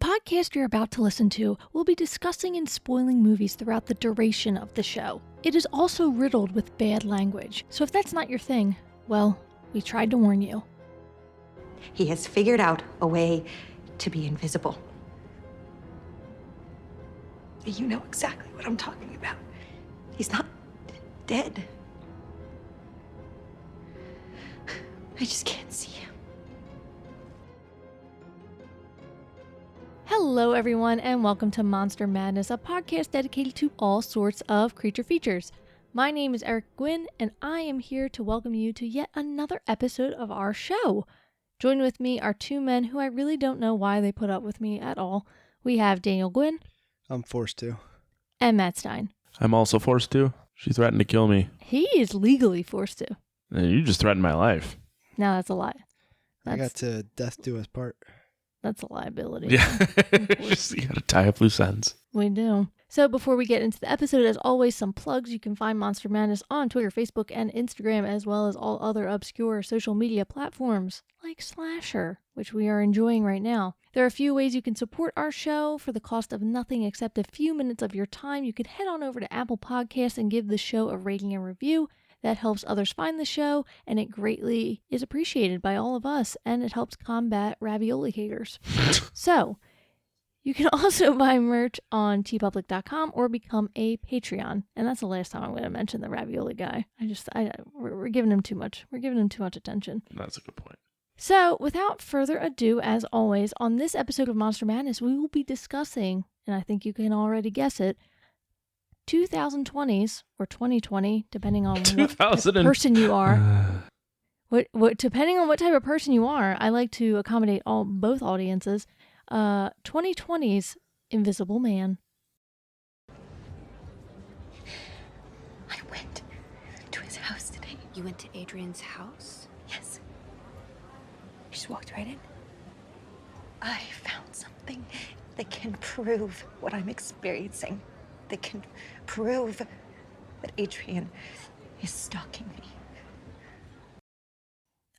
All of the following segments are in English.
podcast you're about to listen to will be discussing and spoiling movies throughout the duration of the show. It is also riddled with bad language, so if that's not your thing, well, we tried to warn you. He has figured out a way to be invisible. You know exactly what I'm talking about. He's not dead. I just can't see him. Hello everyone and welcome to Monster Madness, a podcast dedicated to all sorts of creature features. My name is Erika Gwynn and I am here to welcome you to yet another episode of our show. Joined with me are two men who I really don't know why they put up with me at all. We have Daniel Gwynn. I'm forced to. And Matt Stein. I'm also forced to. She threatened to kill me. He is legally forced to. And you just threatened my life. No, that's a lie. I got to death do us part. That's a liability. Yeah. You gotta tie up loose ends. We do. So before we get into the episode, as always, some plugs. You can find Monster Madness on Twitter, Facebook, and Instagram, as well as all other obscure social media platforms like Slasher, which we are enjoying right now. There are a few ways you can support our show for the cost of nothing except a few minutes of your time. You could head on over to Apple Podcasts and give the show a rating and review. That helps others find the show, and it greatly is appreciated by all of us, and it helps combat ravioli haters. So, you can also buy merch on tpublic.com or become a Patreon. And that's the last time I'm going to mention the ravioli guy. We're giving him too much. We're giving him too much attention. That's a good point. So, without further ado, as always, on this episode of Monster Madness, we will be discussing, and I think you can already guess it, 2020s or 2020, depending on what type of person you are. Depending on what type of person you are, I like to accommodate both audiences. 2020's Invisible Man. I went to his house today. You went to Adrian's house? Yes. I just walked right in. I found something that can prove what I'm experiencing. That can prove that Adrian is stalking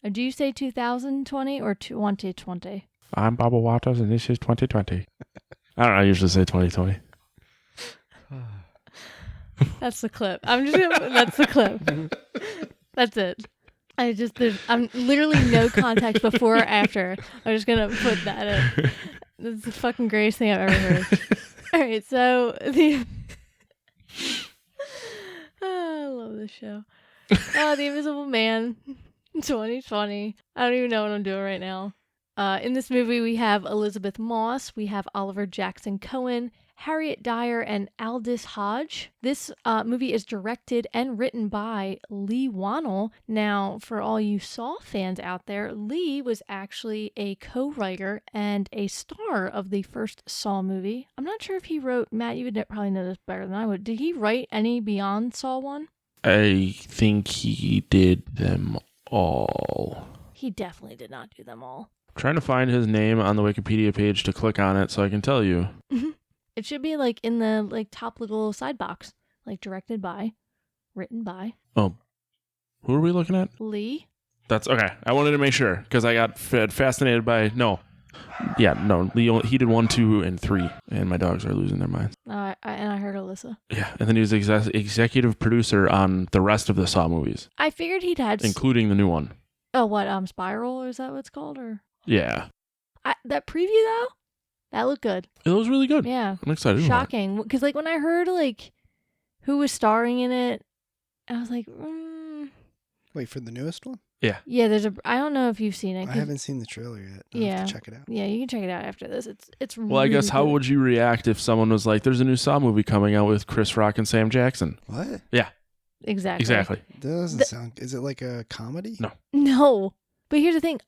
me. Do you say 2020 or 2020? I'm Baba Waters and this is 2020. I don't know, I usually say 2020. That's the clip. That's the clip. That's it. I'm literally no context before or after. I'm just gonna put that in. That's the fucking greatest thing I've ever heard. Alright, so I love this show. The Invisible Man, 2020. I don't even know what I'm doing right now. In this movie, we have Elizabeth Moss, we have Oliver Jackson Cohen, Harriet Dyer, and Aldous Hodge. This movie is directed and written by Lee Wannell. Now, for all you Saw fans out there, Lee was actually a co-writer and a star of the first Saw movie. I'm not sure if he wrote, Matt, you would probably know this better than I would. Did he write any beyond Saw 1? I think he did them all. He definitely did not do them all. I'm trying to find his name on the Wikipedia page to click on it so I can tell you. It should be like in the top little side box, like directed by, written by. Oh, who are we looking at? Lee. That's okay. I wanted to make sure because I got fascinated by Lee. He did 1, 2, and 3, and my dogs are losing their minds. And I heard Alyssa. Yeah, and then he was executive producer on the rest of the Saw movies. I figured he'd had, including the new one. Oh, what? Spiral? Is that what it's called? Or yeah. That preview though. That looked good. It was really good. Yeah. I'm excited. Shocking. Because when I heard who was starring in it, I was like, Wait, for the newest one? Yeah. Yeah, I don't know if you've seen it. I haven't seen the trailer yet. I'll have to check it out. Yeah, you can check it out after this. It's well, I guess how would you react if someone was like, there's a new Saw movie coming out with Chris Rock and Sam Jackson? What? Yeah. Exactly. That doesn't sound... Is it like a comedy? No. But here's the thing,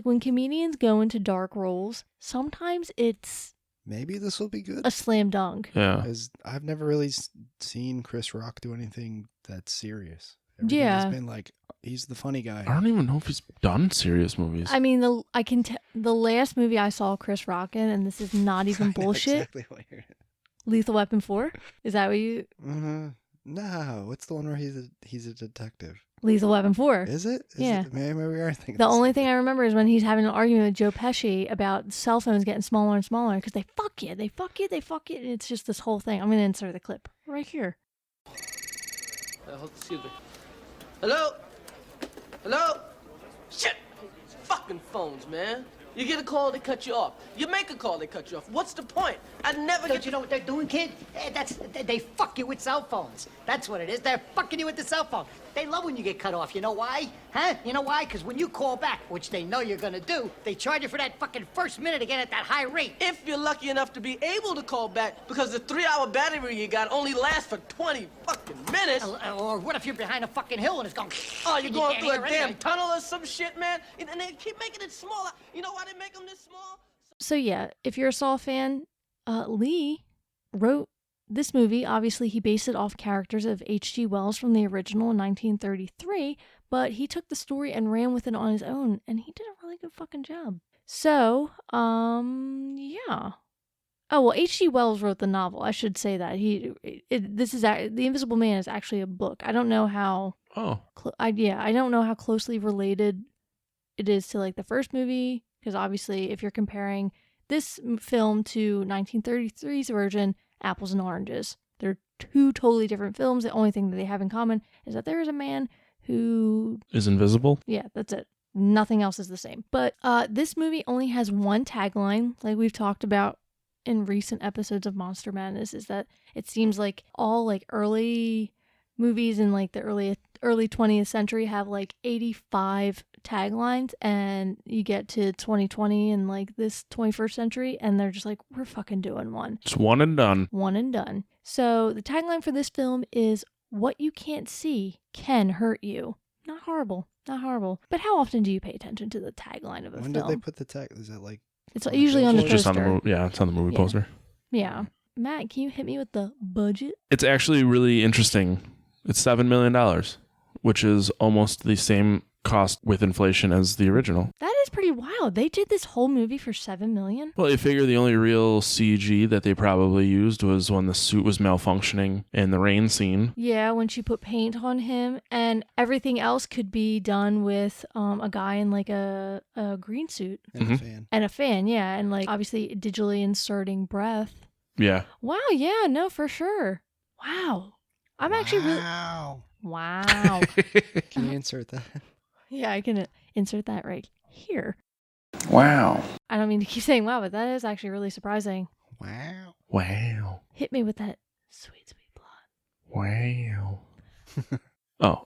when comedians go into dark roles, sometimes it's maybe this will be good. A slam dunk. Yeah, because I've never really seen Chris Rock do anything that's serious. It's been like he's the funny guy. I don't even know if he's done serious movies. I mean, the last movie I saw Chris Rock in, and this is not even bullshit. Exactly what you're... Lethal Weapon 4. Is that what you? No, what's the one where he's a detective? Lethal Weapon 4. Is it? Yeah. Maybe we are thinking The only thing I remember is when he's having an argument with Joe Pesci about cell phones getting smaller and smaller because they fuck you, and it's just this whole thing. I'm going to insert the clip right here. Excuse me. Hello? Hello? Shit! Fucking phones, man. You get a call, they cut you off. You make a call, they cut you off. What's the point? I never Don't you know what they're doing, kid? They fuck you with cell phones. That's what it is. They're fucking you with the cell phone. They love when you get cut off. You know why? Huh? You know why? Because when you call back, which they know you're gonna do, they charge you for that fucking first minute again at that high rate. If you're lucky enough to be able to call back, because the 3-hour battery you got only lasts for 20 fucking minutes. Or what if you're behind a fucking hill and it's going... Oh, you're going through a damn anyway. tunnel or some shit, man? And they keep making it smaller. You know why they make them this small? So yeah, if you're a Saw fan, Lee wrote this movie. Obviously, he based it off characters of H.G. Wells from the original in 1933, but he took the story and ran with it on his own, and he did a really good fucking job. So, yeah. Oh, well, H.G. Wells wrote the novel. I should say that. The Invisible Man is actually a book. I don't know how... Oh. I don't know how closely related it is to, like, the first movie, because obviously, if you're comparing this film to 1933's version, apples and oranges. They're two totally different films. The only thing that they have in common is that there is a man who... Is invisible? Yeah, that's it. Nothing else is the same. But this movie only has one tagline, like we've talked about in recent episodes of Monster Madness, is that it seems like all like early movies in like the early 20th century have like 85 taglines, and you get to 2020 and like this 21st century and they're just like, we're fucking doing one. It's one and done. One and done. So the tagline for this film is, what you can't see can hurt you. Not horrible. Not horrible. But how often do you pay attention to the tagline of a When film? did they put the tag? Is that like... It's usually on the It's just on the poster. yeah, it's on the movie poster. Yeah. Matt, can you hit me with the budget? It's actually really interesting. It's $7 million, which is almost the same cost with inflation as the original. That is pretty wild. They did this whole movie for $7 million? Well, you figure the only real CG that they probably used was when the suit was malfunctioning in the rain scene. Yeah, when she put paint on him, and everything else could be done with a guy in like a green suit. And a fan. And a fan, yeah. And like obviously digitally inserting breath. Yeah. Wow, yeah, no, for sure. Wow. I'm actually really... Wow. Can you insert that? Yeah, I can insert that right here. Wow. I don't mean to keep saying wow, but that is actually really surprising. Wow. Wow. Hit me with that sweet, sweet blood. Wow. Oh.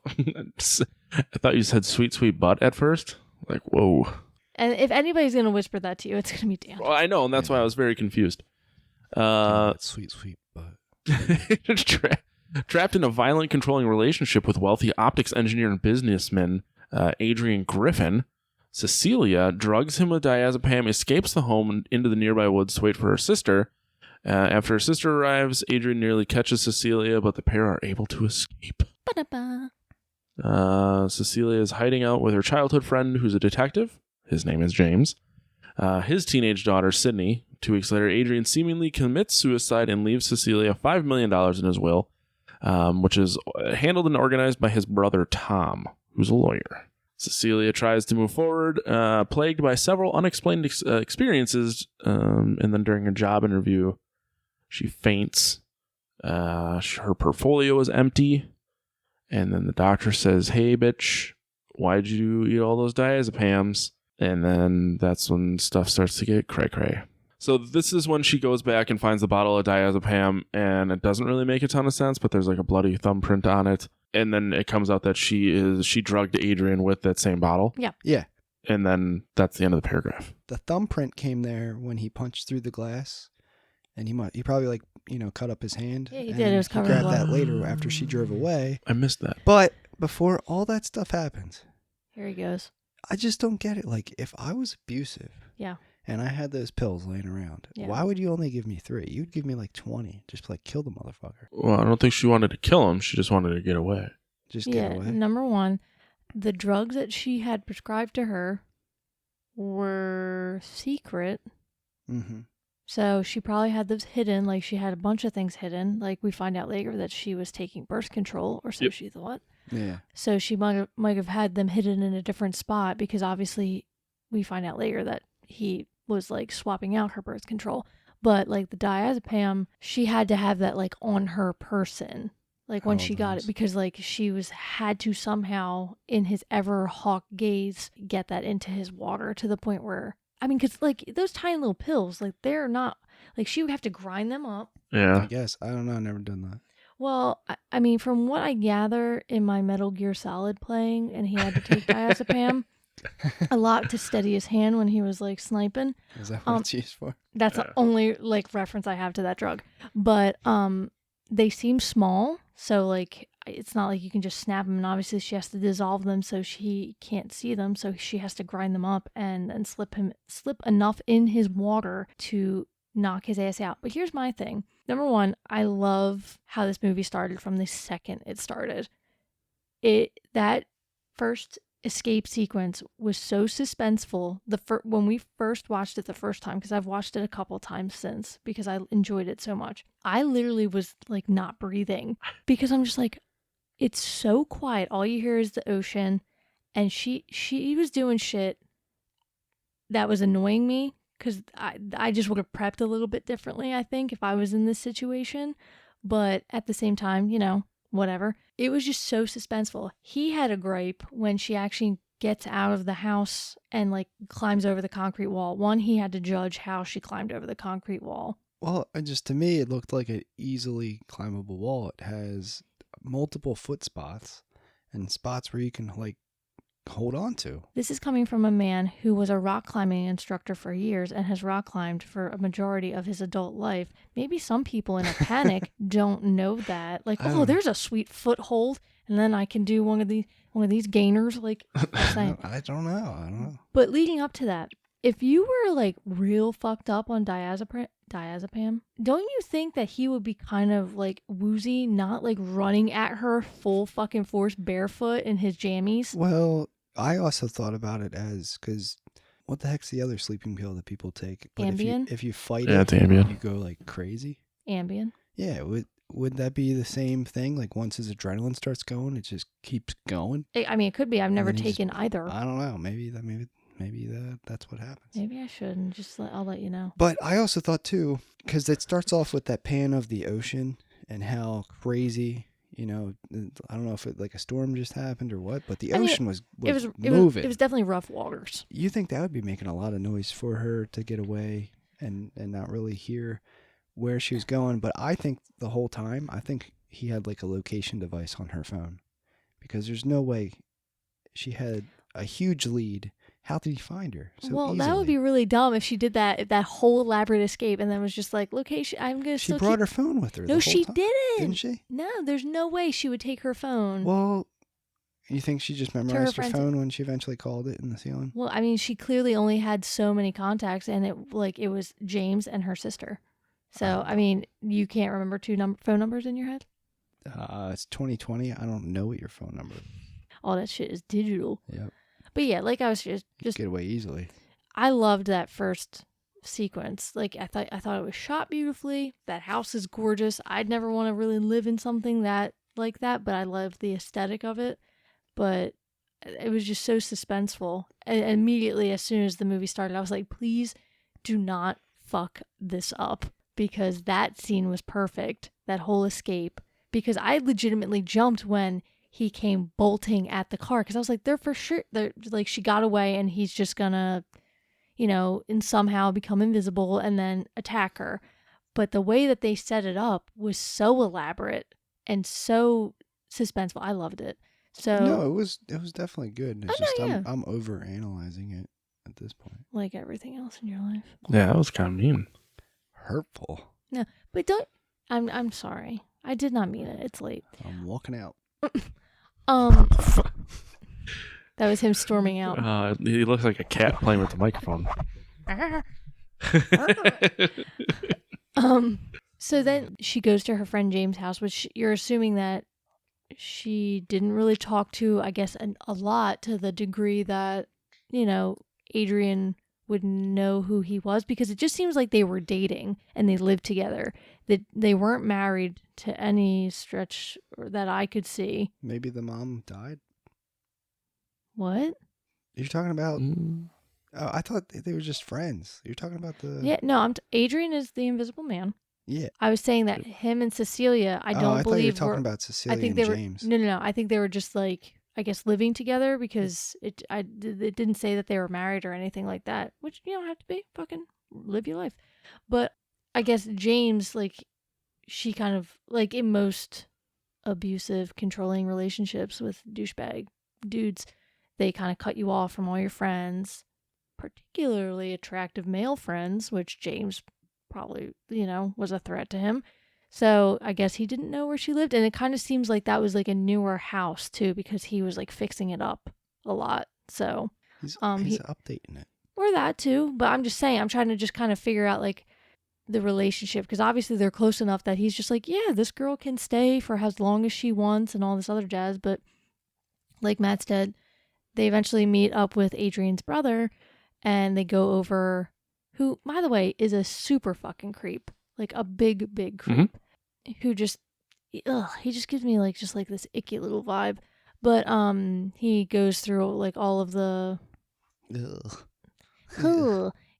I thought you said sweet, sweet butt at first. Like, whoa. And if anybody's going to whisper that to you, it's going to be Dan. Well, I know, and that's why I was very confused. Sweet, sweet butt. Trapped in a violent, controlling relationship with wealthy optics engineer and businessman Adrian Griffin, Cecilia drugs him with diazepam, escapes the home and into the nearby woods to wait for her sister. After her sister arrives, Adrian nearly catches Cecilia, but the pair are able to escape. Ba-da-ba. Cecilia is hiding out with her childhood friend, who's a detective. His name is James. His teenage daughter, Sydney. 2 weeks later, Adrian seemingly commits suicide and leaves Cecilia $5 million in his will, which is handled and organized by his brother, Tom, who's a lawyer. Cecilia tries to move forward, plagued by several unexplained experiences, and then during a job interview, she faints. Her portfolio is empty, and then the doctor says, "Hey, bitch, why'd you eat all those diazepams?" And then that's when stuff starts to get cray-cray. So this is when she goes back and finds the bottle of diazepam, and it doesn't really make a ton of sense, but there's like a bloody thumbprint on it. And then it comes out that she drugged Adrian with that same bottle. Yeah. Yeah. And then that's the end of the paragraph. The thumbprint came there when he punched through the glass, and he probably like, cut up his hand. Yeah, he and did. It was covered He in grabbed blood. that later after she drove away. I missed that. But before all that stuff happens, Here he goes. I just don't get it. Like, if I was abusive, Yeah. and I had those pills laying around, Yeah. why would you only give me 3? You'd give me like 20, just to, like, kill the motherfucker. Well, I don't think she wanted to kill him. She just wanted to get away. Just Yeah. get away. Number one, the drugs that she had prescribed to her were secret. Mm-hmm. So she probably had those hidden, like she had a bunch of things hidden. Like we find out later that she was taking birth control, or so Yep. she thought. Yeah. So she might have had them hidden in a different spot because obviously we find out later that he was like swapping out her birth control. But like the diazepam, she had to have that like on her person. Like when she got it, because like she had to somehow in his ever hawk gaze get that into his water to the point where, I mean, because like those tiny little pills, like they're not, like she would have to grind them up. Yeah. I guess. I don't know. I've never done that. Well, I mean, from what I gather in my Metal Gear Solid playing, and he had to take diazepam a lot to steady his hand when he was like sniping. Is that what it's used for? That's the only like reference I have to that drug. But they seem small, so like it's not like you can just snap them. And obviously she has to dissolve them so she can't see them. So she has to grind them up and slip enough in his water to knock his ass out. But here's my thing. Number one, I love how this movie started from the second it started. That first escape sequence was so suspenseful. When we first watched it the first time, because I've watched it a couple times since because I enjoyed it so much, I literally was like not breathing because I'm just like, it's so quiet. All you hear is the ocean, and she was doing shit that was annoying me because I just would have prepped a little bit differently, I think, if I was in this situation. But at the same time, you know, whatever. It was just so suspenseful. He had a gripe when she actually gets out of the house and like climbs over the concrete wall. One, he had to judge how she climbed over the concrete wall. Well, to me, it looked like an easily climbable wall. It has multiple foot spots and spots where you can like hold on to. This is coming from a man who was a rock climbing instructor for years and has rock climbed for a majority of his adult life. Maybe some people in a panic don't know that. Like, oh, there's a sweet foothold, and then I can do one of these gainers. Like, I don't know. But leading up to that, if you were like real fucked up on diazepam, don't you think that he would be kind of like woozy, not like running at her full fucking force barefoot in his jammies? Well, I also thought about it as, because what the heck's the other sleeping pill that people take? But Ambien? if you fight Yeah, it, it's Ambien. you go like crazy. Ambien. Yeah, would that be the same thing? Like once his adrenaline starts going, it just keeps going? I mean, it could be. I've never then he taken either. I don't know. Maybe that's what happens. Maybe I should, and I'll let you know. But I also thought too, because it starts off with that pan of the ocean and how crazy, you know, I don't know if it like a storm just happened or what, but the ocean was moving. It was definitely rough waters. You think that would be making a lot of noise for her to get away and not really hear where she was going. But I think the whole time, I think he had like a location device on her phone, because there's no way she had a huge lead. How did he find her so easily? That would be really dumb if she did that whole elaborate escape and then was just like, location, I'm going to She brought her phone with her. No, she didn't. Didn't she? No, there's no way she would take her phone. Well, you think she just memorized her friends. phone when she eventually called it in the ceiling? Well, I mean, she clearly only had so many contacts, and it was James and her sister. So, I mean, you can't remember two phone numbers in your head? It's 2020. I don't know what your phone number is. All that shit is digital. Yep. But yeah, like I was just Get away easily. I loved that first sequence. Like I thought it was shot beautifully. That house is gorgeous. I'd never want to really live in something like that, but I loved the aesthetic of it. But it was just so suspenseful. And immediately as soon as the movie started, I was like, please do not fuck this up, because that scene was perfect. That whole escape, because I legitimately jumped when he came bolting at the car, because I was like, they're for sure, they're like, she got away and he's just gonna, you know, and somehow become invisible and then attack her. But the way that they set it up was so elaborate and so suspenseful. I loved it. So No, it was definitely good. It's just yeah. I'm over analyzing it at this point. like everything else in your life. Yeah, that was kind of mean. Hurtful. No, but don't. I'm sorry. I did not mean it. It's late. I'm walking out. That was him storming out. He looks like a cat playing with the microphone. So then she goes to her friend James' house, which you're assuming that she didn't really talk to, I guess, a lot, to the degree that, you know, Adrian would know who he was, because it just seems like they were dating and they lived together. That they weren't married to any stretch that I could see. Maybe the mom died. What? You're talking about? Oh, I thought they were just friends. You're talking about the? Yeah, no. Adrian is the Invisible Man. Yeah. I was saying that him and Cecilia, I don't I thought believe you were talking were, about Cecilia I think and they James. were no. I think they were just like, I guess, living together, because it didn't say that they were married or anything like that, which you don't have to be. Fucking live your life. But I guess James, like, she kind of, like in most abusive, controlling relationships with douchebag dudes, they kind of cut you off from all your friends, particularly attractive male friends, which James probably, was a threat to him. So I guess he didn't know where she lived. And it kind of seems like that was like a newer house too, because he was like fixing it up a lot. So He's updating it. Or that too. But I'm just saying, I'm trying to just kind of figure out like the relationship, because obviously they're close enough that he's just like, yeah, this girl can stay for as long as she wants and all this other jazz. But like Matt said, they eventually meet up with Adrian's brother and they go over, who, by the way, is a super fucking creep. Like a big creep. Who just, he just gives me like just like this icky little vibe. But he goes through like all of the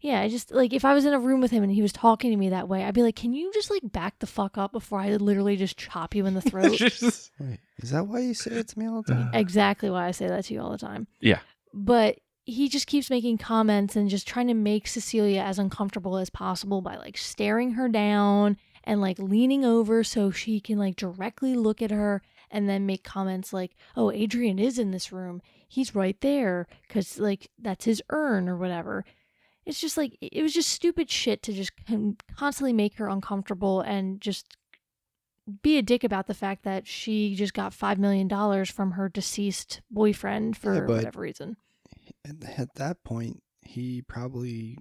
yeah, I just like, if I was in a room with him and he was talking to me that way, I'd be like, can you just like back the fuck up before I literally just chop you in the throat? Wait, is that why you say it to me all the time? Exactly why I say that to you all the time. Yeah. But he just keeps making comments and just trying to make Cecilia as uncomfortable as possible by like staring her down and like leaning over so she can like directly look at her, and then make comments like, oh, Adrian is in this room. He's right there because like that's his urn or whatever. It's just like, it was just stupid shit to just constantly make her uncomfortable and just be a dick about the fact that she just got $5 million from her deceased boyfriend for whatever reason. At that point, he probably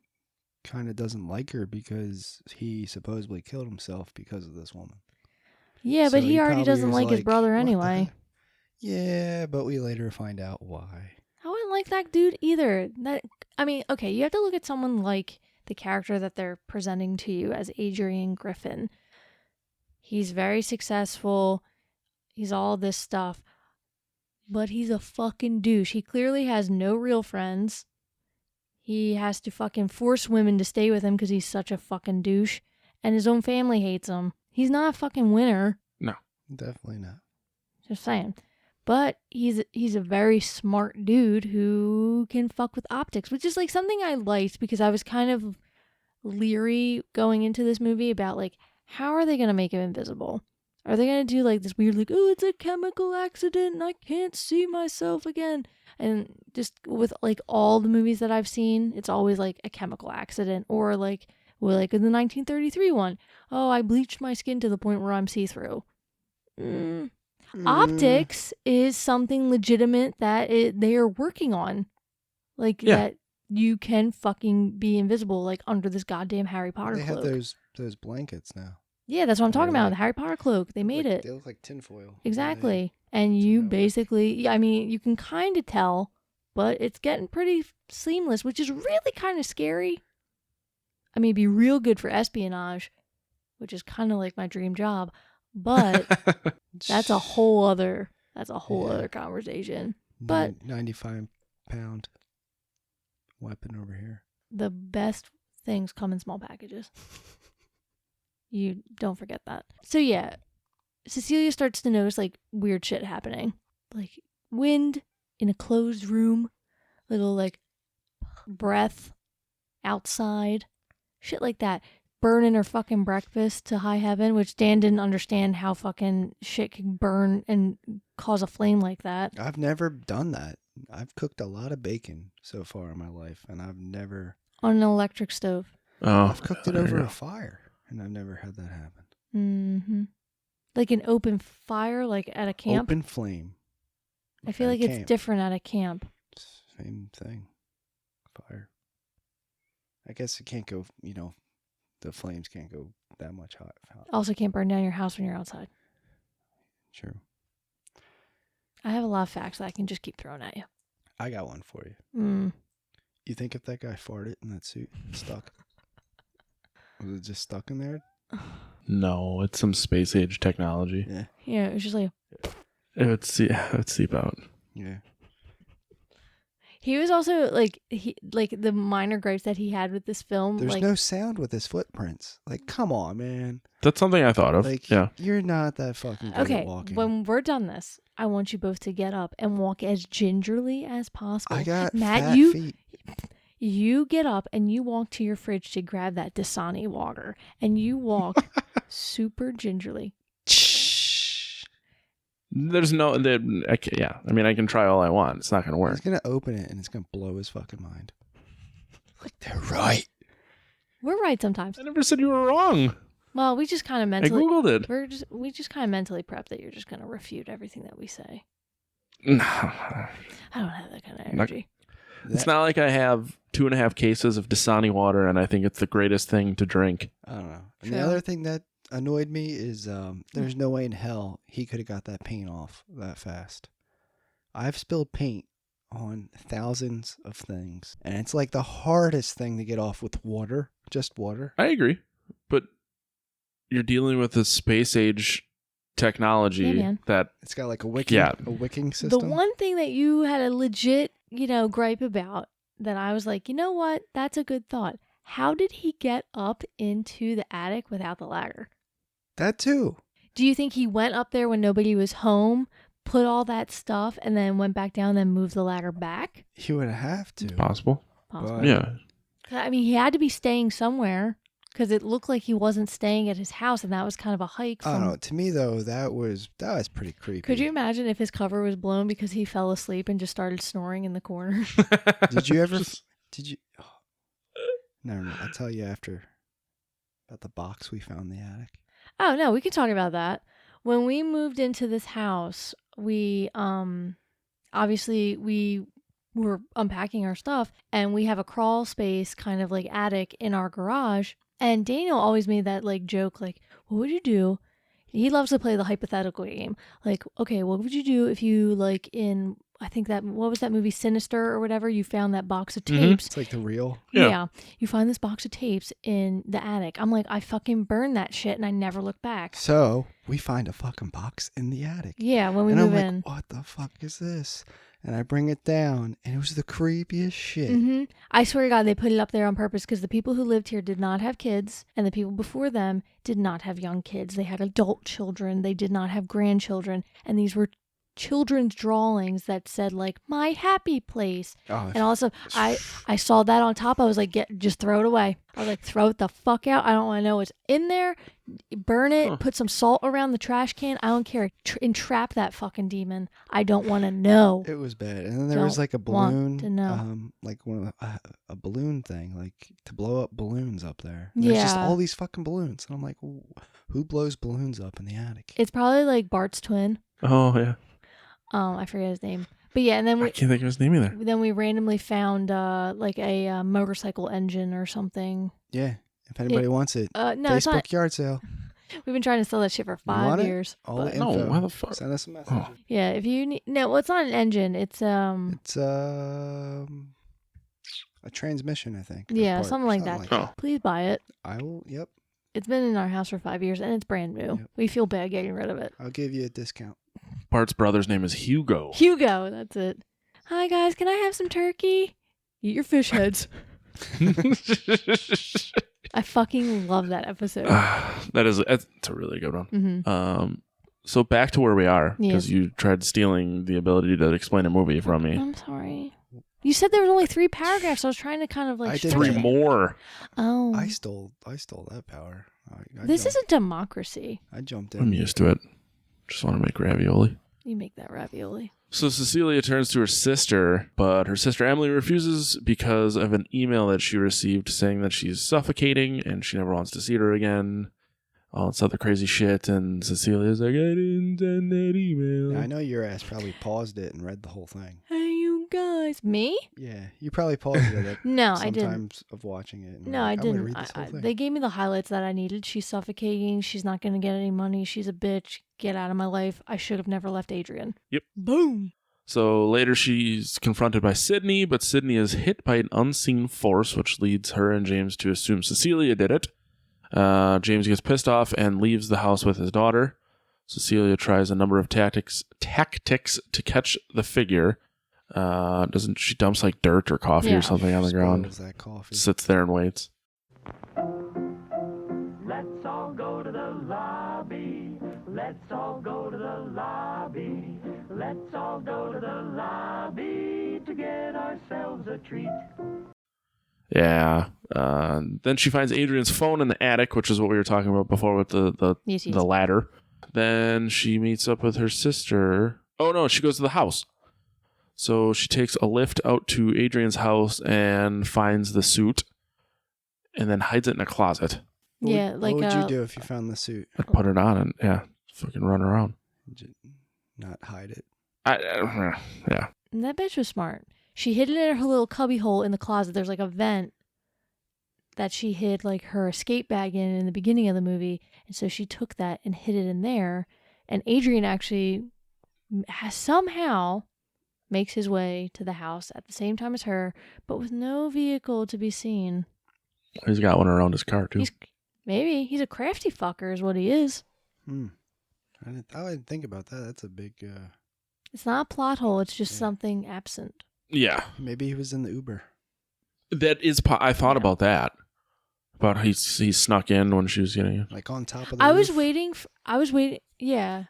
kind of doesn't like her because he supposedly killed himself because of this woman. Yeah, So but he already doesn't like his brother "What the anyway. heck?" Yeah, but we later find out why. I wouldn't like that dude either. I mean, okay, you have to look at someone like the character that they're presenting to you as Adrian Griffin. He's very successful. He's all this stuff. But he's a fucking douche. He clearly has no real friends. He has to fucking force women to stay with him because he's such a fucking douche. And his own family hates him. He's not a fucking winner. No. Definitely not. Just saying. But he's a very smart dude who can fuck with optics, which is like something I liked, because I was kind of leery going into this movie about like, how are they going to make him invisible? Are they going to do like this weird, like, oh, it's a chemical accident and I can't see myself again? And just with like all the movies that I've seen, it's always like a chemical accident, or like, well, like in the 1933 one, oh, I bleached my skin to the point where I'm see-through. Optics is something legitimate that they are working on. Like, that you can fucking be invisible, like under this goddamn Harry Potter They cloak. have those blankets now. Yeah, that's what I'm talking about. Like, The Harry Potter cloak. They made it. They look like tinfoil. Exactly. And you basically, I mean, you can kind of tell, but it's getting pretty seamless, which is really kind of scary. I mean, it'd be real good for espionage, which is kind of like my dream job. But that's a whole other other conversation. But 95-pound weapon over here. The best things come in small packages. You don't forget that. So yeah, Cecilia starts to notice like weird shit happening. Like wind in a closed room, little like breath outside, shit like that. Burning her fucking breakfast to high heaven, which Dan didn't understand how fucking shit can burn and cause a flame like that. I've never done that. I've cooked a lot of bacon so far in my life, and I've never... On an electric stove. Oh, I've cooked it over a fire, and I've never had that happen. Mm-hmm. Like an open fire, like at a camp? Open flame. I feel like it's different at a camp. Same thing. Fire. I guess it can't go, the flames can't go that much hot. Also can't burn down your house when you're outside. True. I have a lot of facts that I can just keep throwing at you. I got one for you. You think if that guy farted in that suit, it's stuck? Was it just stuck in there? No, it's some space age technology. Yeah. Yeah, it was just like It would seep out. Yeah. he was also like the minor gripes that he had with this film. There's like, no sound with his footprints. Like, come on, man. That's something I thought of. Like, yeah. you're not that fucking good okay, at walking. when we're done this, I want you both to get up and walk as gingerly as possible. I got Matt, fat you feet. you get up and you walk to your fridge to grab that Dasani water, and you walk super gingerly. There's no. Yeah. I mean, I can try all I want. It's not going to work. He's going to open it and it's going to blow his fucking mind. Like, they're right. We're right sometimes. I never said you were wrong. Well, we just kind of I mentally. Googled it. We just kind of mentally prep that you're just going to refute everything that we say. No. I don't have that kind of energy. It's not like I have 2.5 cases of Dasani water and I think it's the greatest thing to drink. I don't know. And True. the other thing that annoyed me is there's no way in hell he could have got that paint off that fast. I've spilled paint on thousands of things, and it's like the hardest thing to get off with water, just water. I agree. But you're dealing with a space age technology that It's got like a wicking system. The one thing that you had a legit, gripe about that I was like, you know what? That's a good thought. How did he get up into the attic without the ladder? That too. Do you think he went up there when nobody was home, put all that stuff, and then went back down, then moved the ladder back? He would have to. possible. But- Yeah. I mean, he had to be staying somewhere because it looked like he wasn't staying at his house, and that was kind of a hike. I don't know. To me though, that was pretty creepy. Could you imagine if his cover was blown because he fell asleep and just started snoring in the corner? Did you ever? Did you? Oh. No. I'll tell you after about the box we found in the attic. Oh, no, we can talk about that. When we moved into this house, we obviously we were unpacking our stuff, and we have a crawl space kind of like attic in our garage. And Daniel always made that like joke, like, what would you do? He loves to play the hypothetical game. Like, okay, what would you do if you like what was that movie, Sinister or whatever? You found that box of tapes. It's like the real. Yeah. You find this box of tapes in the attic. I'm like, I fucking burned that shit and I never look back. So we find a fucking box in the attic. Yeah, when we and move I'm like, in. what the fuck is this? And I bring it down, and it was the creepiest shit. Mm-hmm. I swear to God, they put it up there on purpose because the people who lived here did not have kids, and the people before them did not have young kids. They had adult children. They did not have grandchildren. And these were children's drawings that said like my happy place. Oh, And also I saw that on top. I was like, just throw it away. I was like, throw it the fuck out. I don't want to know what's in there. Burn it. Put some salt around the trash can. I don't care. Entrap that fucking demon. I don't want to know. it was bad. And then there was like a balloon, want to know. like one of the, a balloon thing, like to blow up balloons up there. And There's just Yeah. all these fucking balloons. And I'm like, who blows balloons up in the attic? It's probably like Bart's twin. Oh, yeah. I forget his name. But yeah, and then I can't think of his name either. we randomly found like a motorcycle engine or something. Yeah. If anybody wants it, No, it's not. Facebook yard sale. We've been trying to sell that shit for You want 5 it? years. All but- the No, info. why the fuck? Send us a message. Oh. Yeah, if you need, no, well, it's not an engine. It's It's a transmission, I think. or yeah, part, something like that. Oh. Please buy it. I will. Yep. It's been in our house for 5 years and it's brand new. Yep. We feel bad getting rid of it. I'll give you a discount. Bart's brother's name is Hugo. Hugo, that's it. Hi guys, can I have some turkey? Eat your fish heads. I fucking love that episode. That's a really good one. Mm-hmm. So back to where we are, Yes. because you tried stealing the ability to explain a movie from me. I'm sorry. You said there was only 3 paragraphs. I was trying to kind of like I did stretch 3 it. more. Oh. I stole that power. I This is jumped, a democracy. I jumped I'm in. used to it. Just want to make ravioli. You make that ravioli. So Cecilia turns to her sister, but her sister Emily refuses because of an email that she received saying that she's suffocating and she never wants to see her again. All this other crazy shit. And Cecilia's like, I didn't send that email. Now, I know your ass probably paused it and read the whole thing. Hey, you guys. Me? Yeah, you probably paused it at No, I didn't. sometimes of watching it. and No, you're I like, I'm gonna didn't. read this whole thing. They gave me the highlights that I needed. She's suffocating. She's not going to get any money. She's a bitch. Get out of my life. I should have never left Adrian. Yep. Boom. So later she's confronted by Sydney, but Sydney is hit by an unseen force, which leads her and James to assume Cecilia did it. James gets pissed off and leaves the house with his daughter. Cecilia tries a number of tactics to catch the figure. Doesn't she dumps like dirt or coffee or something on the ground? That coffee. Sits there and waits. Let's all go to the lobby. Let's all go to the lobby. Let's all go to the lobby to get ourselves a treat. Yeah. Then she finds Adrian's phone in the attic, which is what we were talking about before with the ladder. Then she meets up with her sister. Oh, no, she goes to the house. So she takes a lift out to Adrian's house and finds the suit and then hides it in a closet. Yeah, what would you do if you found the suit? I'd put it on and, fucking run around. Not hide it. Yeah. And that bitch was smart. She hid it in her little cubby hole in the closet. There's like a vent that she hid like her escape bag in the beginning of the movie. And so she took that and hid it in there. And Adrian actually somehow makes his way to the house at the same time as her, but with no vehicle to be seen. He's got one around his car, too. He's a crafty fucker is what he is. I didn't think about that. That's a big... It's not a plot hole. It's just something absent. Yeah. Maybe he was in the Uber. That is... I thought about that. About he snuck in when she was getting it. Like on top of the I roof? was waiting... Yeah.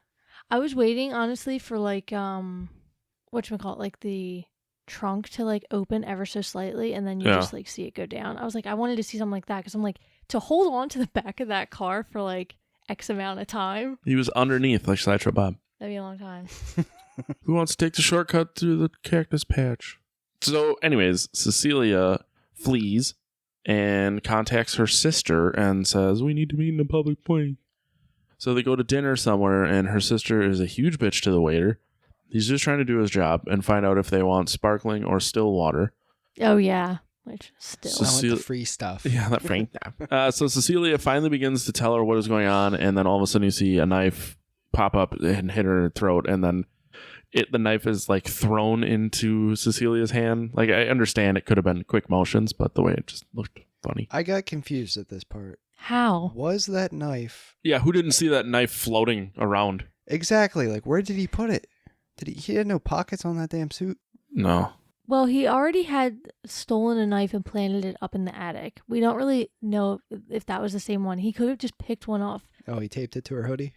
I was waiting, honestly, for like... whatchamacallit? Like the trunk to like open ever so slightly and then you just like see it go down. I was like, I wanted to see something like that because I'm like, to hold on to the back of that car for like X amount of time. He was underneath like Sideshow Bob. That'd be a long time. Who wants to take the shortcut through the cactus patch? So anyways, Cecilia flees and contacts her sister and says, we need to meet in a public place. So they go to dinner somewhere and her sister is a huge bitch to the waiter. He's just trying to do his job and find out if they want sparkling or still water. Oh, yeah. Which still. I want the free stuff. Yeah, that free stuff. So Cecilia finally begins to tell her what is going on, and then all of a sudden you see a knife pop up and hit her throat, and then the knife is like thrown into Cecilia's hand. Like, I understand it could have been quick motions, but the way it just looked funny. I got confused at this part. How? Was that knife... Yeah, who didn't see that knife floating around? Exactly. Like, where did he put it? He had no pockets on that damn suit? No. Well, he already had stolen a knife and planted it up in the attic. We don't really know if that was the same one. He could have just picked one off. Oh, he taped it to her hoodie?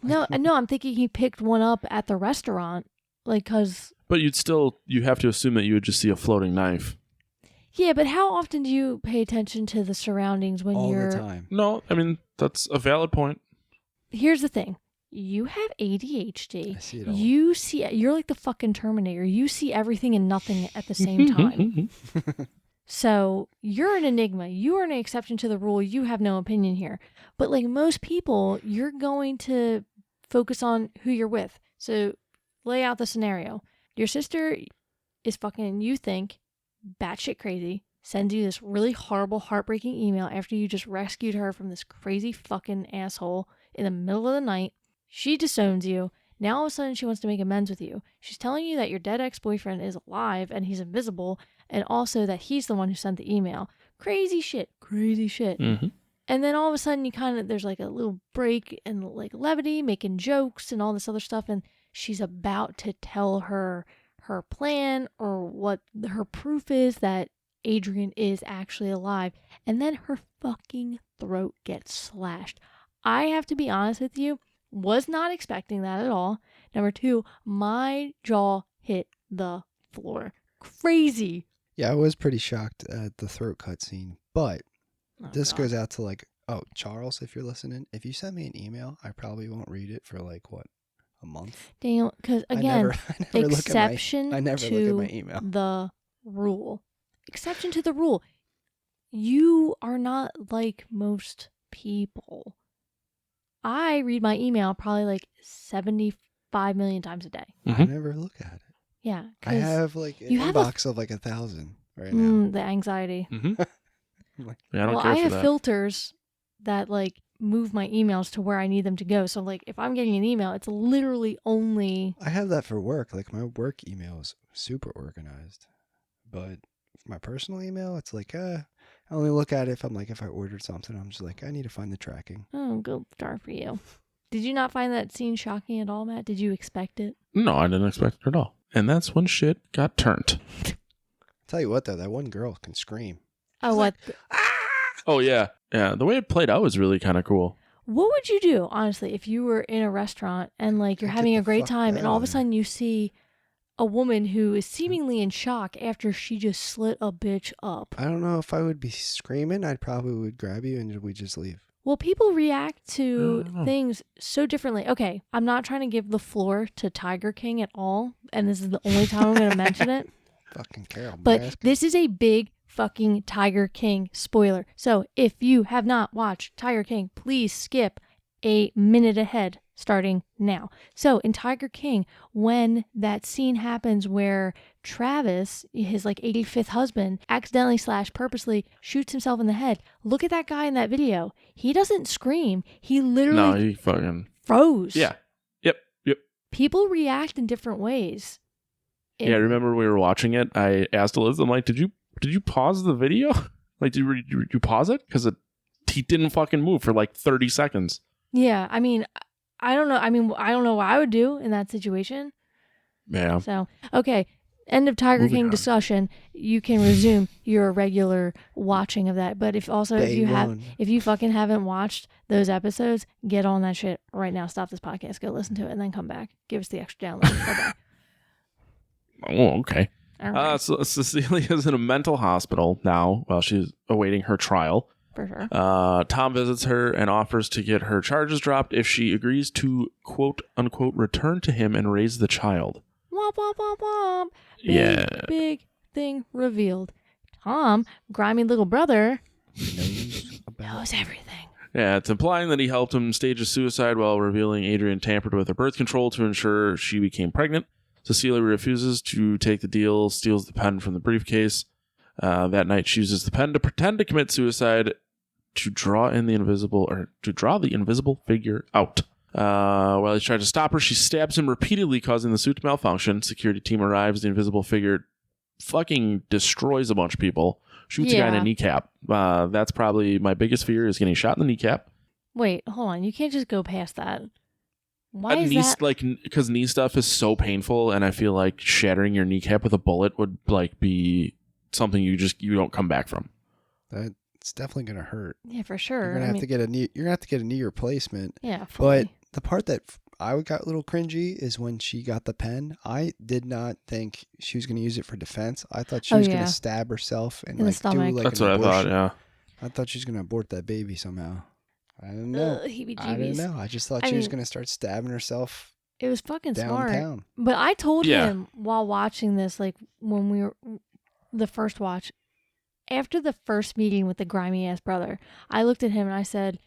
No, I'm thinking he picked one up at the restaurant. Like, cause... But you have to assume that you would just see a floating knife. Yeah, but how often do you pay attention to the surroundings when All you're... the time. No, I mean, that's a valid point. Here's the thing. You have ADHD. I see it all. You're like the fucking Terminator. You see everything and nothing at the same time. So you're an enigma. You are an exception to the rule. You have no opinion here. But like most people, you're going to focus on who you're with. So lay out the scenario. Your sister is fucking, you think, batshit crazy, sends you this really horrible, heartbreaking email after you just rescued her from this crazy fucking asshole in the middle of the night. She disowns you. Now all of a sudden she wants to make amends with you. She's telling you that your dead ex-boyfriend is alive and he's invisible, and also that he's the one who sent the email. Crazy shit. Mm-hmm. And then all of a sudden there's like a little break and like levity, making jokes and all this other stuff, and she's about to tell her plan or what her proof is that Adrian is actually alive. And then her fucking throat gets slashed. I have to be honest with you, was not expecting that at all. Number two, my jaw hit the floor. Crazy. Yeah, I was pretty shocked at the throat cut scene, but this God. goes out to like, Charles, if you're listening, if you send me an email, I probably won't read it for like, what, a month? Daniel, because again, I never exception look at my email. The rule. Exception to the rule. You are not like most people. I read my email probably like 75 million times a day. I never look at it. Yeah. I have like an inbox of like 1,000 right now. The anxiety. Mm-hmm. Yeah, I don't Well, care I for have that. filters that like move my emails to where I need them to go. So like if I'm getting an email, it's literally only. I have that for work. Like my work email is super organized, but my personal email, it's like I only look at it if I ordered something, I'm just like, I need to find the tracking. Oh, good start for you. Did you not find that scene shocking at all, Matt? Did you expect it? No, I didn't expect it at all. And that's when shit got turned. Tell you what though, that one girl can scream. Oh, what? Oh, yeah. Yeah, the way it played out was really kind of cool. What would you do, honestly, if you were in a restaurant and like you're Get having the a great fuck time out and all of a of there. sudden you see a woman who is seemingly in shock after she just slit a bitch up? I don't know if I would be screaming. I probably would grab you and we just leave. Well, people react to I don't know. things so differently. Okay, I'm not trying to give the floor to Tiger King at all, and this is the only time I'm going to mention it. Fucking Carol But Baskin. this is a big fucking Tiger King spoiler. So if you have not watched Tiger King, please skip a minute ahead starting now. So in Tiger King, when that scene happens where Travis, his like 85th husband, accidentally / purposely shoots himself in the head, look at that guy in that video. He doesn't scream. He No, literally he fucking... froze. Yeah. Yep. People react in different ways. Yeah, I remember we were watching it. I asked Elizabeth, I'm like, did you pause the video? Like, did you pause it? Because he didn't fucking move for like 30 seconds. Yeah, I mean, I don't know. I mean, I don't know what I would do in that situation. Yeah. So, okay. End of Tiger Moving King on. discussion. You can resume your regular watching of that. But if you fucking haven't watched those episodes, get on that shit right now. Stop this podcast, go listen to it, and then come back. Give us the extra download. Bye-bye. Oh, okay. All right, So Cecilia's in a mental hospital now while she's awaiting her trial. for sure. Tom visits her and offers to get her charges dropped if she agrees to quote unquote return to him and raise the child. Womp, womp, womp, womp. Big thing revealed. Tom, grimy little brother, knows everything. Yeah, it's implying that he helped him stage a suicide while revealing Adrian tampered with her birth control to ensure she became pregnant. Cecilia refuses to take the deal, steals the pen from the briefcase. That night, she uses the pen to pretend to commit suicide to draw the invisible figure out. While he's trying to stop her, she stabs him repeatedly, causing the suit to malfunction. Security team arrives. The invisible figure fucking destroys a bunch of people. Shoots a guy in the kneecap. That's probably my biggest fear, is getting shot in the kneecap. Wait, hold on. You can't just go past that. Why is that? Like, because knee stuff is so painful, and I feel like shattering your kneecap with a bullet would like be something you don't come back from. It's definitely gonna hurt. Yeah, for sure. You're gonna have to get a knee. You're gonna have to get a knee replacement. Yeah, fully. But the part that I got a little cringy is when she got the pen. I did not think she was gonna use it for defense. I thought she was gonna stab herself and in the like stomach. do like That's an what I abortion. thought. Yeah. I thought she was gonna abort that baby somehow. I don't know. I Heebie-jeebies. don't know. I just thought she was gonna start stabbing herself It was fucking smart. downtown. But I told him while watching this, like when we were the first watch, after the first meeting with the grimy ass brother, I looked at him and I said,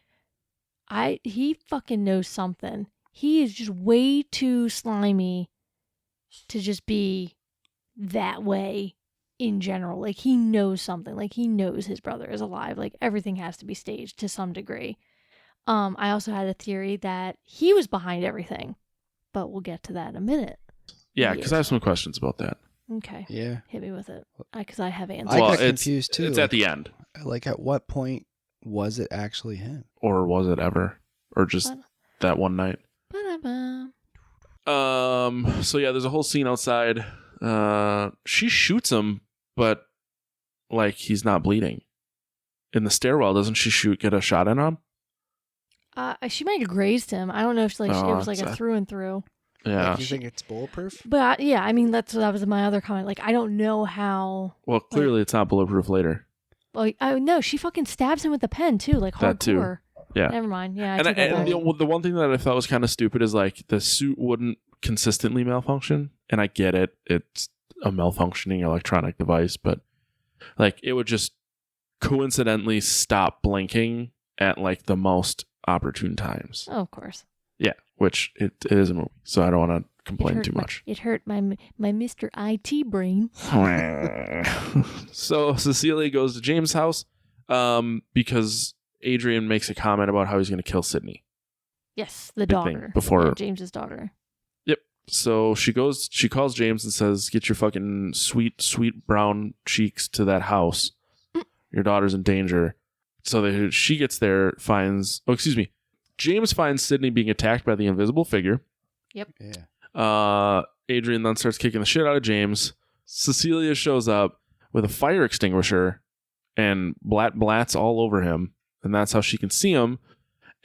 he fucking knows something. He is just way too slimy to just be that way in general. Like he knows something. Like he knows his brother is alive. Like everything has to be staged to some degree. I also had a theory that he was behind everything, but we'll get to that in a minute. Yeah, because I have some questions about that. Okay. Yeah. Hit me with it. Because I have answers. I got it's confused too. It's like, at the end, Like at what point was it actually him? or was it ever, or just that one night? Ba-da-ba. So yeah, there's a whole scene outside. She shoots him, but like he's not bleeding. In the stairwell, doesn't she get a shot in on him? She might have grazed him. I don't know if it was like a through and through. Yeah. Like, you think it's bulletproof? But yeah, I mean that was my other comment. Like I don't know how. Well, clearly it's not bulletproof later. Like no, she fucking stabs him with the pen too, like hardcore. That too. Yeah. Never mind. Yeah. And the one thing that I thought was kind of stupid is like the suit wouldn't consistently malfunction, and I get it. It's a malfunctioning electronic device, but like it would just coincidentally stop blinking at like the most opportune times. Oh, of course. Yeah, which it is a movie, so I don't want to complain too much. It hurt my Mr. IT brain. So Cecilia goes to James' house because Adrian makes a comment about how he's going to kill Sydney. Yes, the Big thing daughter. before- Yeah, James's daughter. Yep. So she calls James and says, "Get your fucking sweet, sweet brown cheeks to that house. Your daughter's in danger." So she gets there, James finds Sydney being attacked by the invisible figure. Yep. Yeah. Adrian then starts kicking the shit out of James. Cecilia shows up with a fire extinguisher and blats all over him, and that's how she can see him.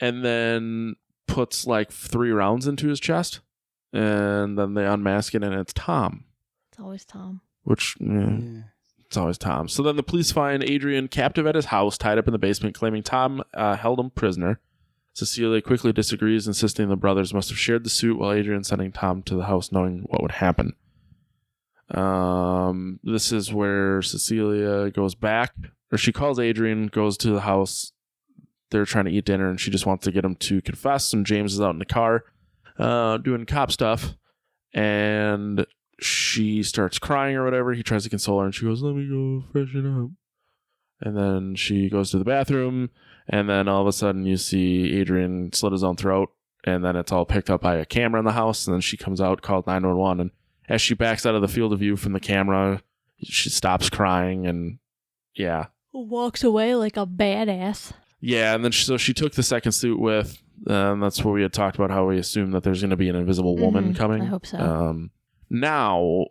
And then puts like 3 rounds into his chest, and then they unmask it, and it's Tom. It's always Tom. Which, it's always Tom. So then the police find Adrian captive at his house, tied up in the basement, claiming Tom held him prisoner. Cecilia quickly disagrees, insisting the brothers must have shared the suit while Adrian sending Tom to the house, knowing what would happen. This is where Cecilia goes back, or she calls Adrian, goes to the house. They're trying to eat dinner, and she just wants to get him to confess. And James is out in the car doing cop stuff, and she starts crying or whatever. He tries to console her, and she goes, "Let me go freshen up." And then she goes to the bathroom, and then all of a sudden you see Adrian slit his own throat, and then it's all picked up by a camera in the house, and then she comes out, called 911, and as she backs out of the field of view from the camera, she stops crying, and yeah. Walks away like a badass. Yeah, and then she took the second suit with, and that's what we had talked about, how we assume that there's going to be an invisible woman coming. I hope so. Now,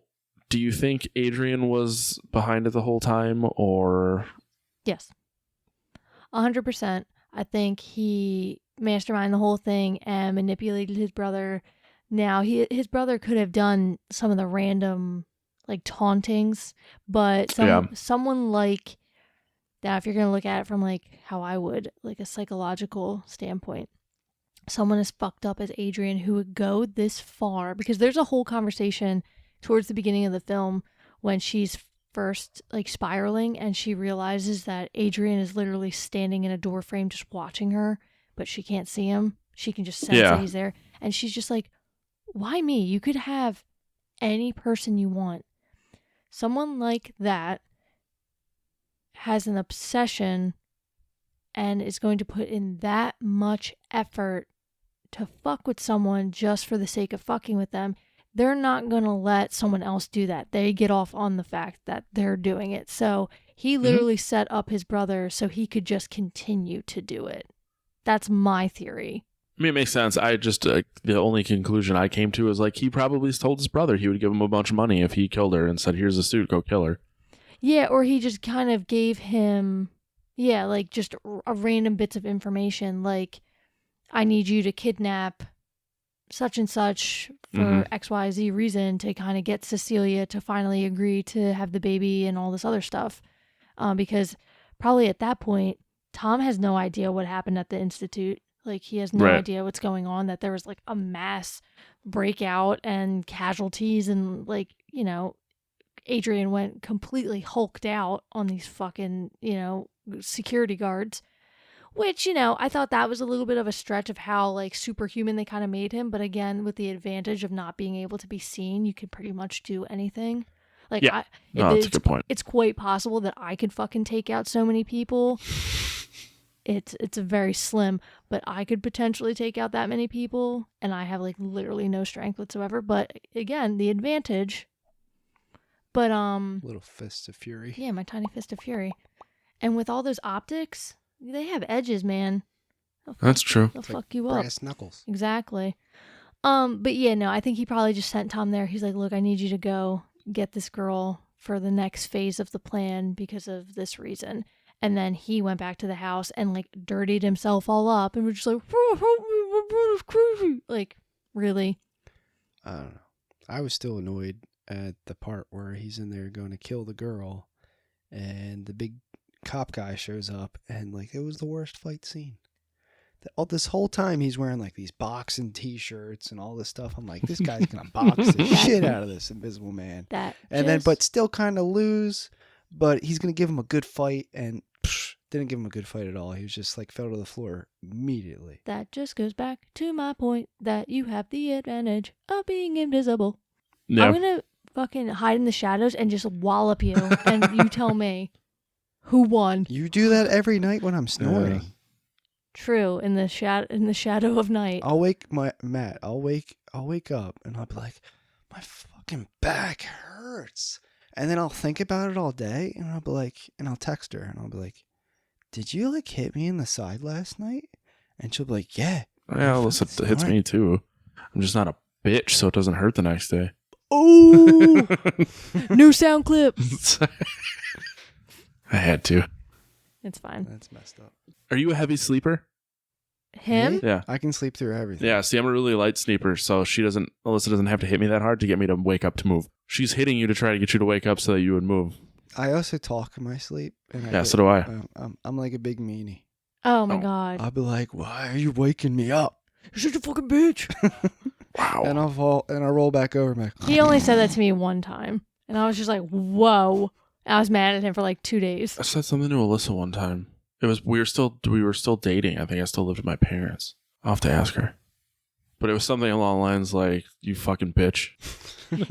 do you think Adrian was behind it the whole time, or... Yes. 100%. I think he masterminded the whole thing and manipulated his brother. Now, his brother could have done some of the random, like, tauntings, but someone like... Now, if you're going to look at it from, like, how I would, like, a psychological standpoint, someone as fucked up as Adrian who would go this far, because there's a whole conversation towards the beginning of the film when she's first, like, spiraling, and she realizes that Adrian is literally standing in a door frame just watching her, but she can't see him. She can just sense that he's there. And she's just like, why me? You could have any person you want. Someone like that has an obsession and is going to put in that much effort to fuck with someone just for the sake of fucking with them. They're not going to let someone else do that. They get off on the fact that they're doing it. So he literally set up his brother so he could just continue to do it. That's my theory. I mean, it makes sense. I just, the only conclusion I came to is, like, he probably told his brother he would give him a bunch of money if he killed her and said, "Here's a suit, go kill her." Yeah, or he just kind of gave him, like, just a random bits of information, like, I need you to kidnap such and such for XYZ reason to kind of get Cecilia to finally agree to have the baby and all this other stuff. Because probably at that point, Tom has no idea what happened at the Institute. Like, he has no idea what's going on, that there was, like, a mass breakout and casualties and, like, you know, Adrian went completely hulked out on these fucking, you know, security guards. Which, you know, I thought that was a little bit of a stretch of how, like, superhuman they kind of made him. But again, with the advantage of not being able to be seen, you could pretty much do anything. Like, that's a good point. It's quite possible that I could fucking take out so many people. It's a very slim, but I could potentially take out that many people, and I have, like, literally no strength whatsoever. But again, the advantage. But little fist of fury. Yeah, my tiny fist of fury. And with all those optics, they have edges, man. That's true. They'll fuck you up. Brass knuckles. Exactly. But yeah, no, I think he probably just sent Tom there. He's like, look, I need you to go get this girl for the next phase of the plan because of this reason. And then he went back to the house and, like, dirtied himself all up and was just like, oh, help me, my brother's crazy. Like, really? I don't know. I was still annoyed at the part where he's in there going to kill the girl and the big cop guy shows up, and, like, it was the worst fight scene. All this whole time he's wearing, like, these boxing t-shirts and all this stuff. I'm like, this guy's gonna box the shit out of this Invisible Man. But still kind of lose, but he's gonna give him a good fight, and didn't give him a good fight at all. He was just, like, fell to the floor immediately. That just goes back to my point that you have the advantage of being invisible. Yeah. I'm gonna fucking hide in the shadows and just wallop you, and you tell me who won. You do that every night when I'm snoring. True. In the shadow of night. I'll wake Matt. I'll wake up and I'll be like, my fucking back hurts. And then I'll think about it all day and I'll be like, and I'll text her and I'll be like, did you like hit me in the side last night? And she'll be like, yeah. Yeah, listen, it hits me too. I'm just not a bitch, so it doesn't hurt the next day. Oh, new sound clip. I had to. It's fine. That's messed up. Are you a heavy sleeper? Him? Me? Yeah. I can sleep through everything. Yeah, see, I'm a really light sleeper, so Alyssa doesn't have to hit me that hard to get me to wake up to move. She's hitting you to try to get you to wake up so that you would move. I also talk in my sleep. And Yeah, so do I. I'm like a big meanie. Oh my God. I'll be like, why are you waking me up? You're such a fucking bitch. Wow. And I'll fall and I'll roll back over. Like, He only said that to me one time. And I was just like, whoa. I was mad at him for like 2 days. I said something to Alyssa one time. We were still dating. I think I still lived with my parents. I'll have to ask her. But it was something along the lines like, you fucking bitch.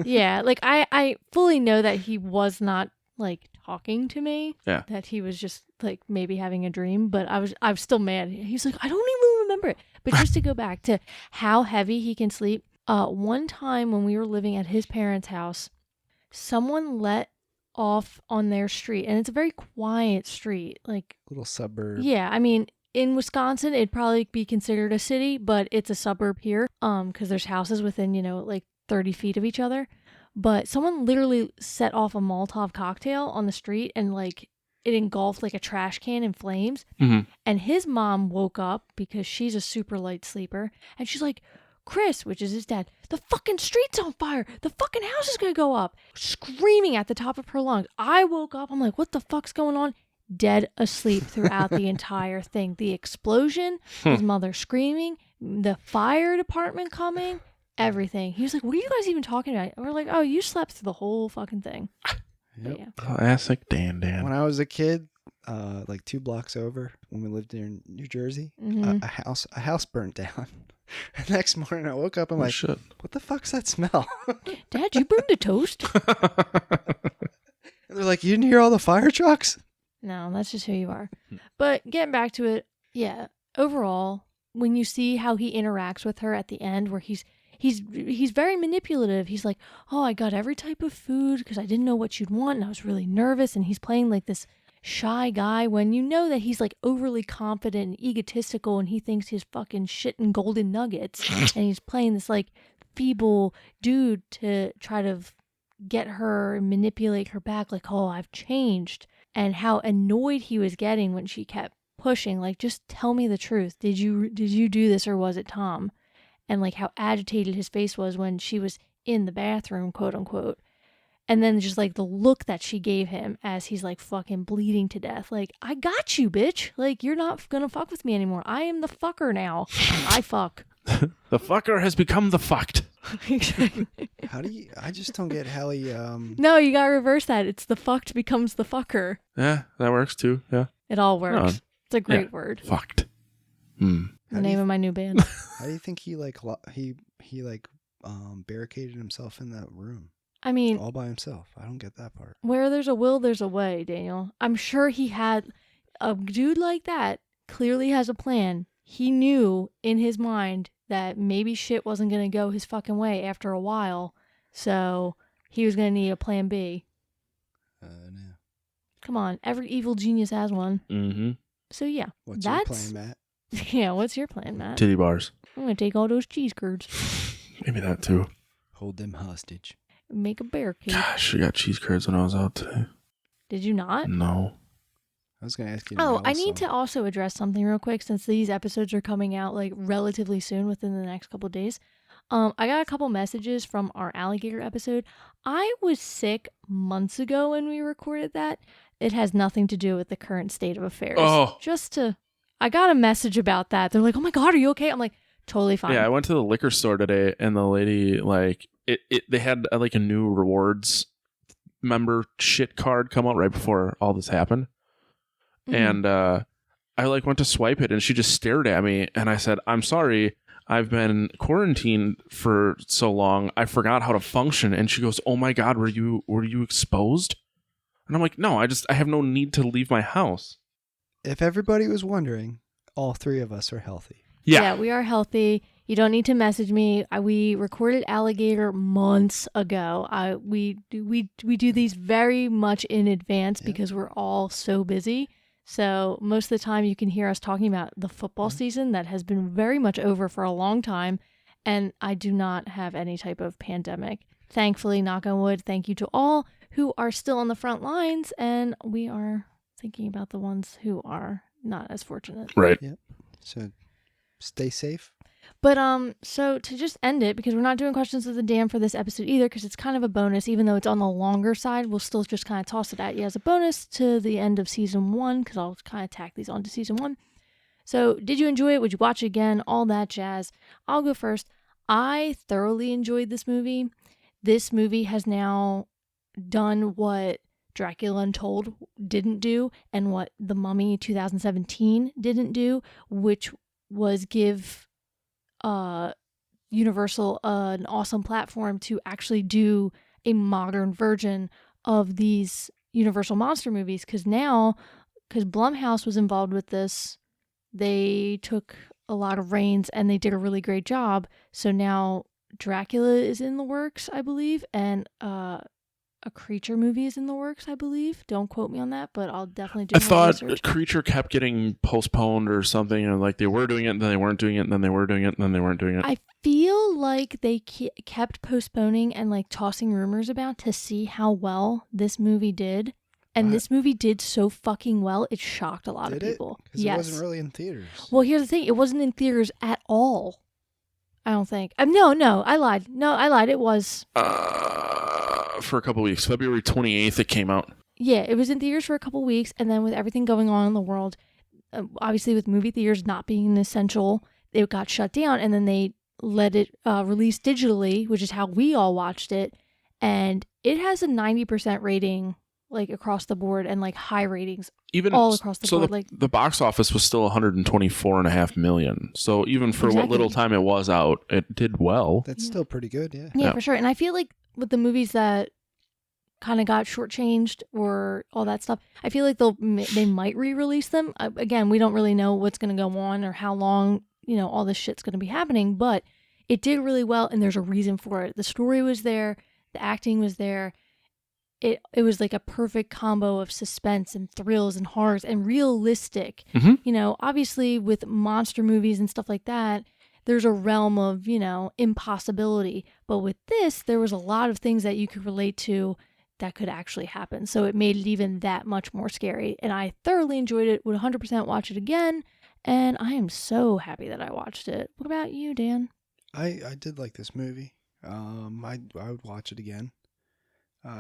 Yeah, like I fully know that he was not like talking to me. Yeah. That he was just like maybe having a dream, but I was still mad. He's like, I don't even remember it. But just to go back to how heavy he can sleep, one time when we were living at his parents' house, someone let off on their street, and it's a very quiet street, like little suburb. Yeah, I mean, in Wisconsin, it'd probably be considered a city, but it's a suburb here, because there's houses within, like 30 feet of each other. But someone literally set off a Molotov cocktail on the street, and like it engulfed like a trash can in flames. Mm-hmm. And his mom woke up because she's a super light sleeper, and she's like, Chris, which is his dad, the fucking street's on fire. The fucking house is going to go up. Screaming at the top of her lungs. I woke up. I'm like, what the fuck's going on? Dead asleep throughout the entire thing. The explosion, his mother screaming, the fire department coming, everything. He was like, what are you guys even talking about? And we're like, oh, you slept through the whole fucking thing. Yep. Yeah. Classic Dan. When I was a kid, like 2 blocks over, when we lived in New Jersey, Mm-hmm. a house burnt down. And next morning I woke up, I'm like, shit. what the fuck's that smell? Dad, you burned the toast? And they're like, you didn't hear all the fire trucks? No, that's just who you are. But getting back to it, yeah, overall, when you see how he interacts with her at the end, where he's very manipulative. He's like, oh, I got every type of food because I didn't know what you'd want, and I was really nervous. And he's playing like this shy guy when you know that he's like overly confident and egotistical, and he thinks he's fucking shit and golden nuggets. And he's playing this like feeble dude to try to get her, manipulate her back, like, oh, I've changed. And how annoyed he was getting when she kept pushing, like, just tell me the truth. Did you do this, or was it Tom? And like how agitated his face was when she was in the bathroom, quote unquote. And then just like the look that she gave him as he's like fucking bleeding to death. Like, I got you, bitch. Like, you're not gonna fuck with me anymore. I am the fucker now. I fuck. The fucker has become the fucked. How do you, I just don't get how he, No, you gotta reverse that. It's the fucked becomes the fucker. Yeah, that works too. Yeah. It all works. It's a great word. Fucked. The name of my new band. How do you think he like barricaded himself in that room I mean, all by himself? I don't get that part. where there's a will, there's a way, Daniel. I'm sure he had a dude like that clearly has a plan. He knew in his mind that maybe shit wasn't going to go his fucking way after a while. So he was going to need a plan B. No. Come on. Every evil genius has one. Mm-hmm. So yeah. What's your plan, Matt? Yeah, what's your plan, Matt? Titty bars. I'm going to take all those cheese curds. Maybe that too. Hold them hostage. Make a barricade. Gosh, I got cheese curds when I was out today. Did you not? No. I was going to ask you. Oh, I need to also address something real quick since these episodes are coming out like relatively soon within the next couple of days. I got a couple messages from our alligator episode. I was sick months ago when we recorded that. It has nothing to do with the current state of affairs. Oh. I got a message about that. They're like, oh my God, are you okay? I'm like, totally fine. Yeah, I went to the liquor store today, and the lady, like, they had like a new rewards membership card come out right before all this happened. Mm-hmm. And I like went to swipe it, and she just stared at me, and I said, I'm sorry, I've been quarantined for so long, I forgot how to function. And she goes, oh my God, were you exposed? And I'm like, no, I have no need to leave my house. If everybody was wondering, all three of us are healthy. Yeah. we are healthy. You don't need to message me. We recorded Alligator months ago. We do these very much in advance because we're all so busy. So most of the time you can hear us talking about the football season that has been very much over for a long time. And I do not have any type of pandemic. Thankfully, knock on wood, thank you to all who are still on the front lines. And we are thinking about the ones who are not as fortunate. Right. Yep. So stay safe. But so to just end it, because we're not doing questions of the dam for this episode either, because it's kind of a bonus, even though it's on the longer side, we'll still just kind of toss it at you as a bonus to the end of season 1, because I'll kind of tack these onto season 1. So did you enjoy it? Would you watch it again? All that jazz. I'll go first. I thoroughly enjoyed this movie. This movie has now done what Dracula Untold didn't do and what The Mummy 2017 didn't do, which was give Universal an awesome platform to actually do a modern version of these Universal monster movies. Because Blumhouse was involved with this, they took a lot of reins and they did a really great job. So now Dracula is in the works, I believe, and a Creature movie is in the works, I believe. Don't quote me on that, but I'll definitely do I more thought research. Creature kept getting postponed or something, and like they were doing it, and then they weren't doing it, and then they were doing it, and then they weren't doing it. I feel like they kept postponing and like tossing rumors about to see how well this movie did. And this movie did so fucking well, it shocked a lot of people. Because it wasn't really in theaters. Well, here's the thing. It wasn't in theaters at all. I don't think. No, I lied. It was. For a couple weeks. February 28th, it came out. Yeah, it was in theaters for a couple weeks. And then with everything going on in the world, obviously with movie theaters not being an essential, it got shut down. And then they let it release digitally, which is how we all watched it. And it has a 90% rating, like across the board, and like high ratings Even all across the board. So the box office was still 124.5 million. So even for what little time it was out, it did well. That's still pretty good, yeah. Yeah, for sure. And I feel like with the movies that kind of got shortchanged or all that stuff, I feel like they might re-release them. Again, we don't really know what's going to go on or how long, all this shit's going to be happening, but it did really well, and there's a reason for it. The story was there, the acting was there. It was like a perfect combo of suspense and thrills and horrors and realistic. Mm-hmm. Obviously with monster movies and stuff like that, there's a realm of, impossibility. But with this, there was a lot of things that you could relate to that could actually happen. So it made it even that much more scary. And I thoroughly enjoyed it, would 100% watch it again. And I am so happy that I watched it. What about you, Dan? I did like this movie. I would watch it again.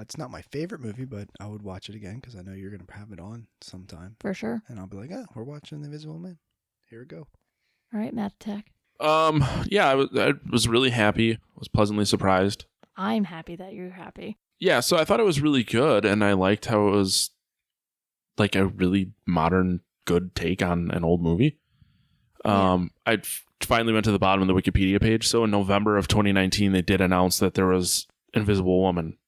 It's not my favorite movie, but I would watch it again because I know you're going to have it on sometime. For sure. And I'll be like, we're watching The Invisible Man. Here we go. All right, Matt Tech. Yeah, I was really happy. Was pleasantly surprised. I'm happy that you're happy. Yeah, so I thought it was really good, and I liked how it was like a really modern, good take on an old movie. I finally went to the bottom of the Wikipedia page. So in November of 2019, they did announce that there was Invisible Woman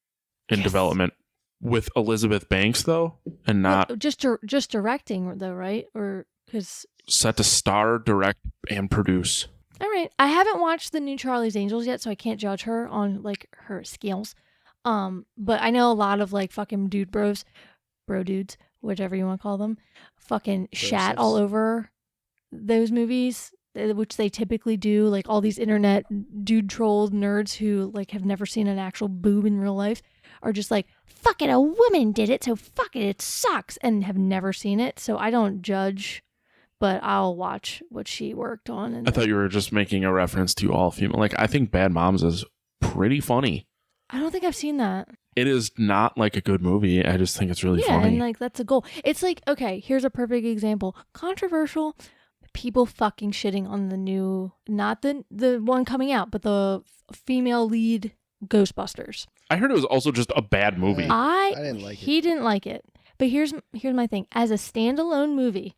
in development with Elizabeth Banks, though, and not just directing, though, right? Or because set to star, direct, and produce. All right, I haven't watched the new Charlie's Angels yet, so I can't judge her on like her skills. But I know a lot of like fucking bro dudes, whichever you want to call them, fucking shat all over those movies, which they typically do. Like all these internet dude troll nerds who like have never seen an actual boob in real life are just like, fuck it, a woman did it, so fuck it, it sucks, and have never seen it. So I don't judge, but I'll watch what she worked on. And I thought you were just making a reference to all female. Like, I think Bad Moms is pretty funny. I don't think I've seen that. It is not like a good movie. I just think it's really funny. Yeah, and like that's a goal. It's like, okay, here's a perfect example. Controversial. People fucking shitting on the new, not the one coming out, but the female lead Ghostbusters. I heard it was also just a bad movie. I didn't like it. He didn't like it. But here's my thing. As a standalone movie,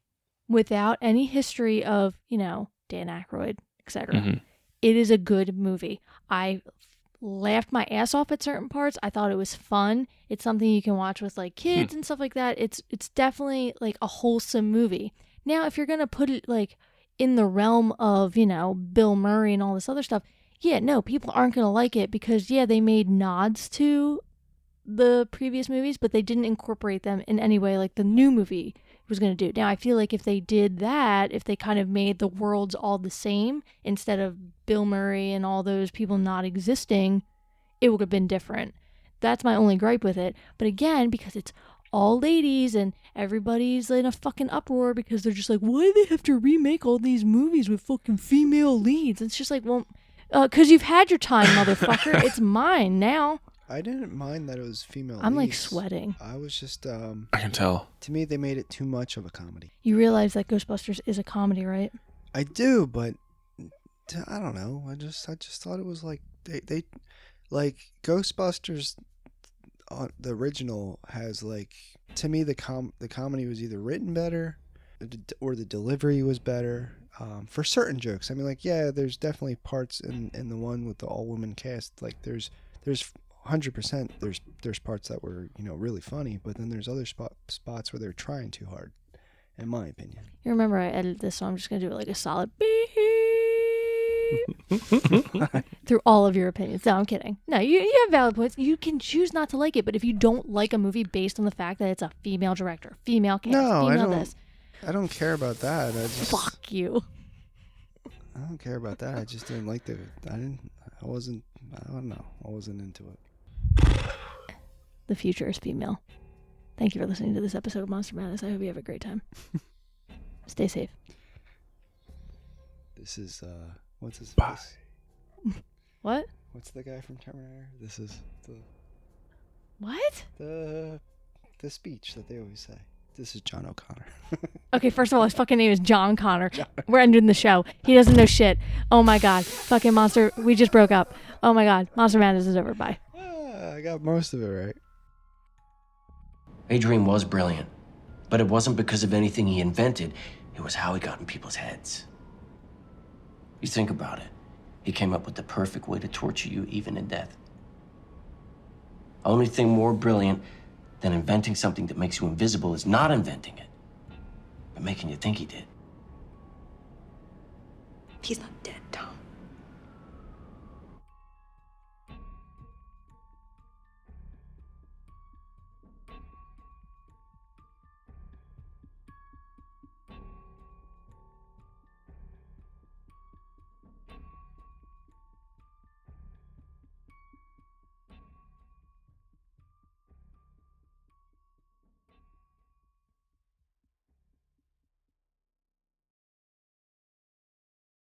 without any history of, Dan Aykroyd, etc., it is a good movie. I laughed my ass off at certain parts. I thought it was fun. It's something you can watch with like kids and stuff like that. It's definitely like a wholesome movie. Now, if you're going to put it like in the realm of, you know, Bill Murray and all this other stuff, yeah, no, people aren't going to like it because, yeah, they made nods to the previous movies, but they didn't incorporate them in any way like the new movie was going to do. Now, I feel like if they did that, if they kind of made the worlds all the same instead of Bill Murray and all those people not existing, it would have been different. That's my only gripe with it. But again, because it's all ladies and everybody's in a fucking uproar because they're just like, why do they have to remake all these movies with fucking female leads? It's just like, well, because you've had your time, motherfucker. It's mine now. I didn't mind that it was female I'm like leads. sweating. I was just I can tell. to me they made it too much of a comedy. You realize that Ghostbusters is a comedy, right? I do, but I don't know. I just thought it was like they like Ghostbusters the original has like, to me the comedy was either written better or the delivery was better. For certain jokes. I mean, like, yeah, there's definitely parts in the one with the all-woman cast. Like, there's 100% there's parts that were, you know, really funny, but then there's other spots where they're trying too hard, in my opinion. You remember I edited this, so I'm just going to do it like a solid beep through all of your opinions. No, I'm kidding. No, you have valid points. You can choose not to like it, but if you don't like a movie based on the fact that it's a female director, female cast, female this. I don't care about that. I just Fuck you. I don't care about that. I just didn't like I don't know. I wasn't into it. The future is female. Thank you for listening to this episode of Monster Madness. I hope you have a great time. Stay safe. This is what's his Bye. face? What? What's the guy from Terminator? This is What? the speech that they always say. This is John O'Connor. Okay, first of all, his fucking name is John Connor. We're ending the show. He doesn't know shit. Oh my god. Fucking Monster. We just broke up. Oh my god. Monster Madness is over. Bye. I got most of it right. Adrian was brilliant, but it wasn't because of anything he invented. It was how he got in people's heads. You think about it. He came up with the perfect way to torture you, even in death. Only thing more brilliant than inventing something that makes you invisible is not inventing it, but making you think he did. He's not dead.